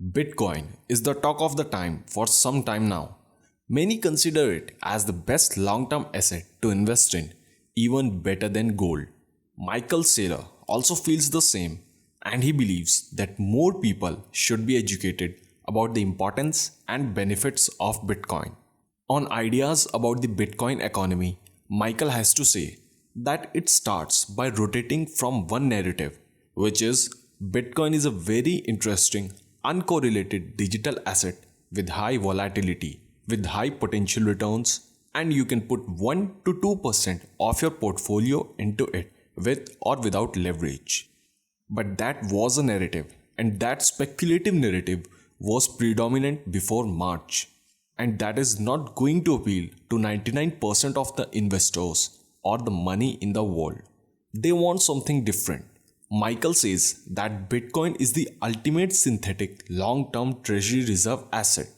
Bitcoin is the talk of the time for some time now. Many consider it as the best long term asset to invest in, even better than gold. Michael Saylor also feels the same, and he believes that more people should be educated about the importance and benefits of Bitcoin. On ideas about the Bitcoin economy, Michael has to say that it starts by rotating from one narrative, which is Bitcoin is a very interesting, uncorrelated digital asset with high volatility, with high potential returns, and you can put 1 to 2% of your portfolio into it with or without leverage. But that was a narrative, and that speculative narrative was predominant before March. And that is not going to appeal to 99% of the investors or the money in the world. They want something different. Michael says that Bitcoin is the ultimate synthetic long term treasury reserve asset.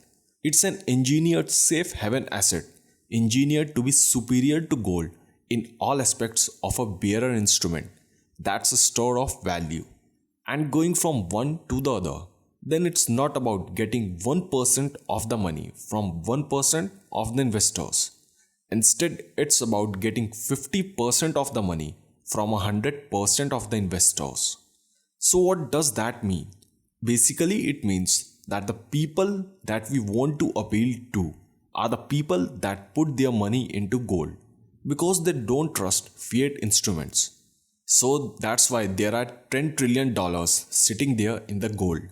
It's an engineered safe haven asset, engineered to be superior to gold in all aspects of a bearer instrument. That's a store of value. And going from one to the other, then it's not about getting 1% of the money from 1% of the investors. Instead, it's about getting 50% of the money from 100% of the investors. So, what does that mean? Basically, it means that the people that we want to appeal to are the people that put their money into gold because they don't trust fiat instruments. So, that's why there are $10 trillion sitting there in the gold.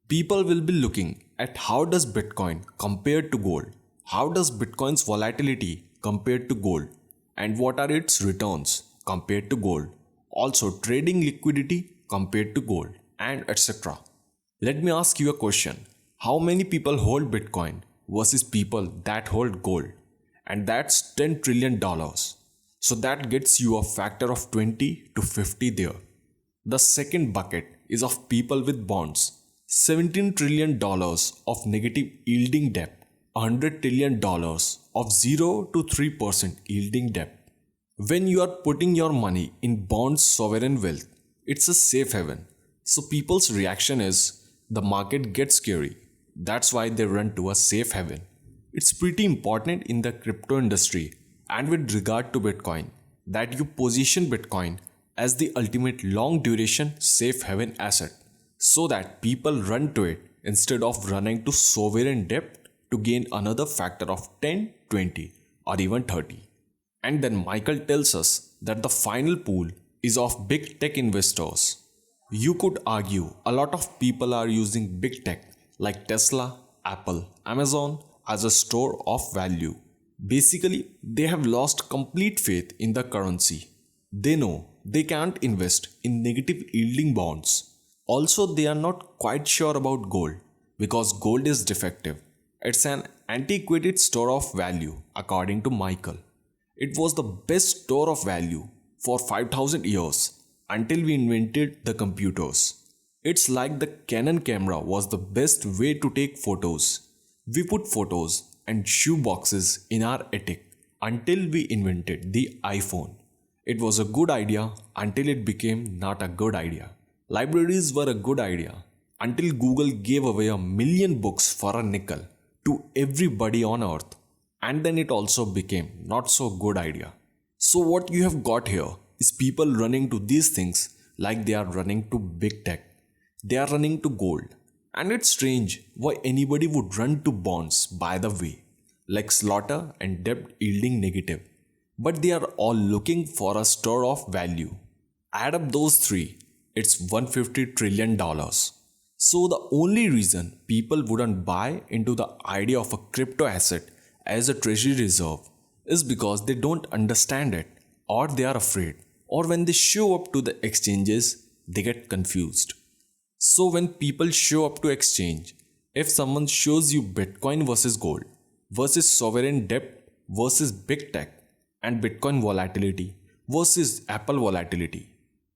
People will be looking at how does Bitcoin compare to gold? How does Bitcoin's volatility compare to gold? And what are its returns compared to gold? Also trading liquidity compared to gold and etc. Let me ask you a question. How many people hold Bitcoin versus people that hold gold? And that's $10 trillion. So that gets you a factor of 20 to 50 there. The second bucket is of people with bonds. $17 trillion of negative yielding debt, $100 trillion of 0 to 3% yielding debt. When you are putting your money in bonds sovereign wealth, it's a safe haven. So people's reaction is the market gets scary. That's why they run to a safe haven. It's pretty important in the crypto industry and with regard to Bitcoin that you position Bitcoin as the ultimate long duration safe haven asset, so that people run to it instead of running to sovereign debt to gain another factor of 10, 20 or even 30. And then Michael tells us that the final pool is of big tech investors. You could argue a lot of people are using big tech like Tesla, Apple, Amazon as a store of value. Basically, they have lost complete faith in the currency. They know they can't invest in negative yielding bonds. Also, they are not quite sure about gold because gold is defective. It's an antiquated store of value, according to Michael. It was the best store of value for 5000 years until we invented the computers. It's like the Canon camera was the best way to take photos. We put photos and shoe boxes in our attic until we invented the iPhone. It was a good idea until it became not a good idea. Libraries were a good idea until Google gave away 1,000,000 books for a nickel to everybody on earth, and then it also became not so good idea. So what you have got here is people running to these things like they are running to big tech. They are running to gold. And it's strange why anybody would run to bonds, by the way, like slaughter and debt yielding negative. But they are all looking for a store of value. Add up those three, it's $150 trillion. So the only reason people wouldn't buy into the idea of a crypto asset as a treasury reserve is because they don't understand it, or they are afraid, or when they show up to the exchanges, they get confused. So when people show up to exchange, if someone shows you Bitcoin versus gold, versus sovereign debt versus big tech, and Bitcoin volatility versus Apple volatility.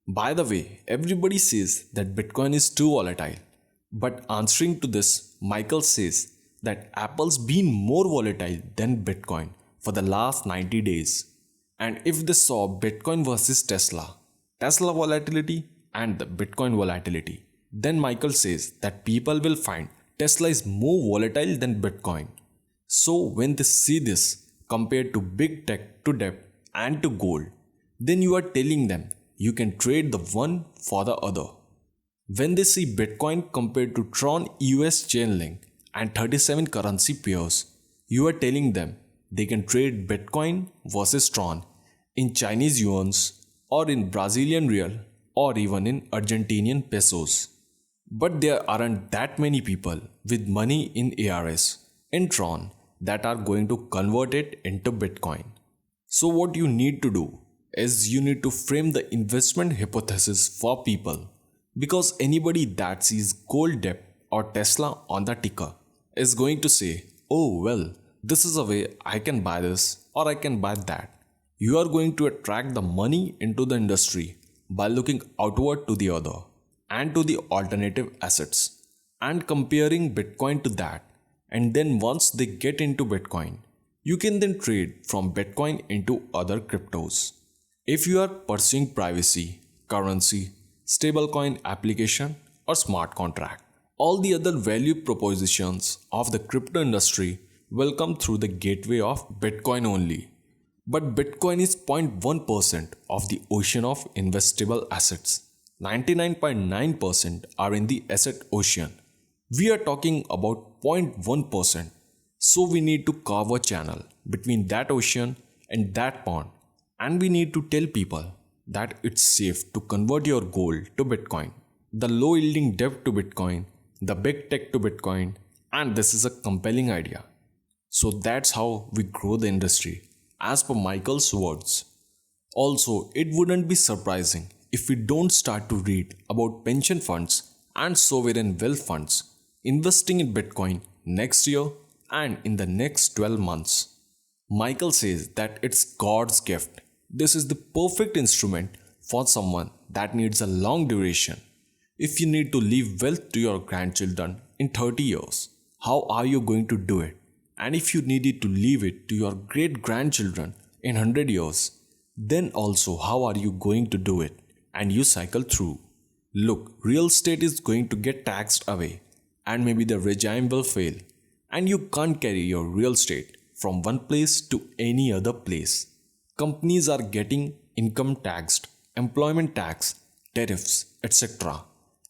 By the way, everybody says that Bitcoin is too volatile. But answering to this, Michael says that Apple's been more volatile than Bitcoin for the last 90 days. And if they saw Bitcoin versus Tesla volatility and the Bitcoin volatility, then Michael says that people will find Tesla is more volatile than Bitcoin. So when they see this compared to big tech, to debt and to gold, then you are telling them you can trade the one for the other. When they see Bitcoin compared to Tron US Chainlink and 37 currency pairs, you are telling them they can trade Bitcoin versus Tron in Chinese yuans or in Brazilian real or even in Argentinian pesos. But there aren't that many people with money in ARS and Tron that are going to convert it into Bitcoin. So what you need to do is you need to frame the investment hypothesis for people, because anybody that sees gold dip or Tesla on the ticker is going to say, oh well, this is a way I can buy this or I can buy that. You are going to attract the money into the industry by looking outward to the other and to the alternative assets and comparing Bitcoin to that. And then once they get into Bitcoin, you can then trade from Bitcoin into other cryptos. If you are pursuing privacy, currency, stablecoin application or smart contract, all the other value propositions of the crypto industry will come through the gateway of Bitcoin only. But Bitcoin is 0.1% of the ocean of investable assets. 99.9% are in the asset ocean. We are talking about 0.1%. So we need to carve a channel between that ocean and that pond. And we need to tell people that it's safe to convert your gold to Bitcoin, the low yielding debt to Bitcoin, the big tech to Bitcoin, and this is a compelling idea. So that's how we grow the industry, as per Michael's words. Also, it wouldn't be surprising if we don't start to read about pension funds and sovereign wealth funds investing in Bitcoin next year and in the next 12 months. Michael says that it's God's gift. This is the perfect instrument for someone that needs a long duration. If you need to leave wealth to your grandchildren in 30 years, how are you going to do it? And if you needed to leave it to your great grandchildren in 100 years, then also how are you going to do it? And you cycle through. Look, real estate is going to get taxed away, and maybe the regime will fail, and you can't carry your real estate from one place to any other place. Companies are getting income taxed, employment tax, tariffs, etc.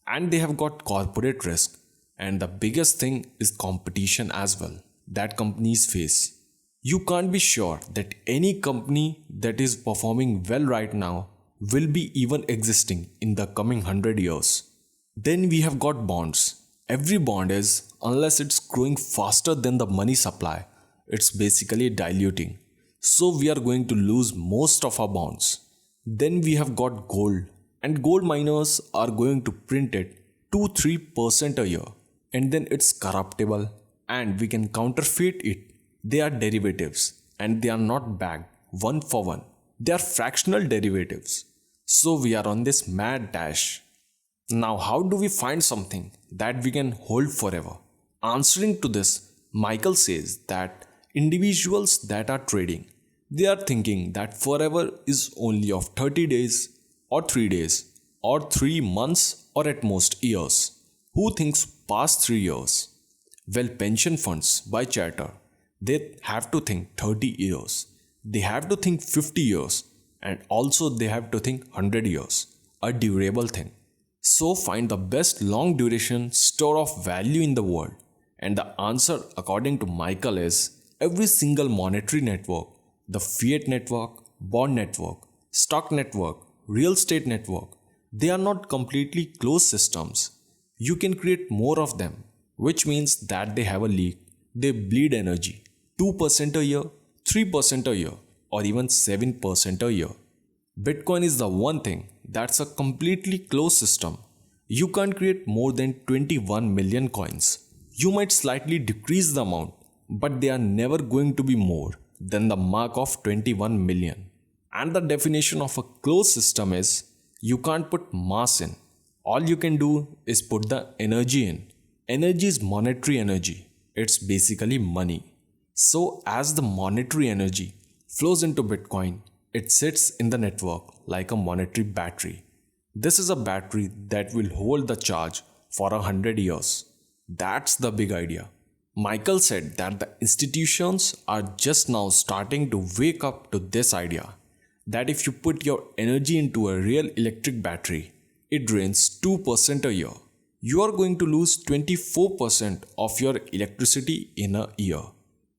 And they have got corporate risk. And the biggest thing is competition as well that companies face. You can't be sure that any company that is performing well right now will be even existing in the coming 100 years. Then we have got bonds. Every bond is, unless it's growing faster than the money supply, it's basically diluting. So we are going to lose most of our bonds. Then we have got gold, and gold miners are going to print it 2-3% a year, and then it's corruptible and we can counterfeit it. They are derivatives and they are not backed one for one. They are fractional derivatives. So we are on this mad dash. Now how do we find something that we can hold forever? Answering to this, Michael says that individuals that are trading, they are thinking that forever is only of 30 days or 3 days or 3 months or at most years. Who thinks past 3 years? Well, pension funds by charter, they have to think 30 years. They have to think 50 years, and also they have to think 100 years, a durable thing. So find the best long duration store of value in the world. And the answer according to Michael is every single monetary network, the fiat network, bond network, stock network, real estate network, they are not completely closed systems. You can create more of them, which means that they have a leak. They bleed energy 2% a year, 3% a year, or even 7% a year. Bitcoin is the one thing that's a completely closed system. You can't create more than 21 million coins. You might slightly decrease the amount, but they are never going to be more than the mark of 21 million. And the definition of a closed system is you can't put mass in. All you can do is put the energy in. Energy is monetary energy. It's basically money. So as the monetary energy flows into Bitcoin, it sits in the network like a monetary battery. This is a battery that will hold the charge for 100 years. That's the big idea. Michael said that the institutions are just now starting to wake up to this idea that if you put your energy into a real electric battery, it drains 2% a year. You are going to lose 24% of your electricity in a year.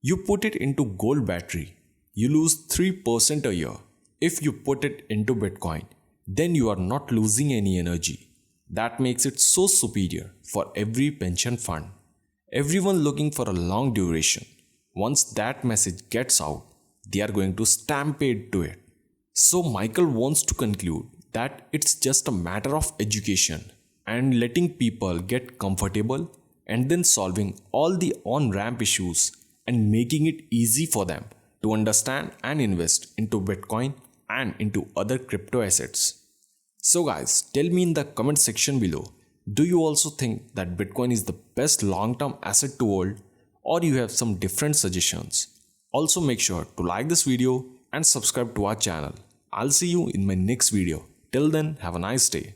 You put it into gold battery, you lose 3% a year. If you put it into Bitcoin, then you are not losing any energy. That makes it so superior for every pension fund. Everyone looking for a long duration. Once that message gets out, they are going to stampede to it. So Michael wants to conclude that it's just a matter of education and letting people get comfortable and then solving all the on-ramp issues and making it easy for them to understand and invest into Bitcoin and into other crypto assets. So guys, tell me in the comment section below, do you also think that Bitcoin is the best long-term asset to hold, or you have some different suggestions? Also make sure to like this video and subscribe to our channel. I'll see you in my next video. Till then, have a nice day.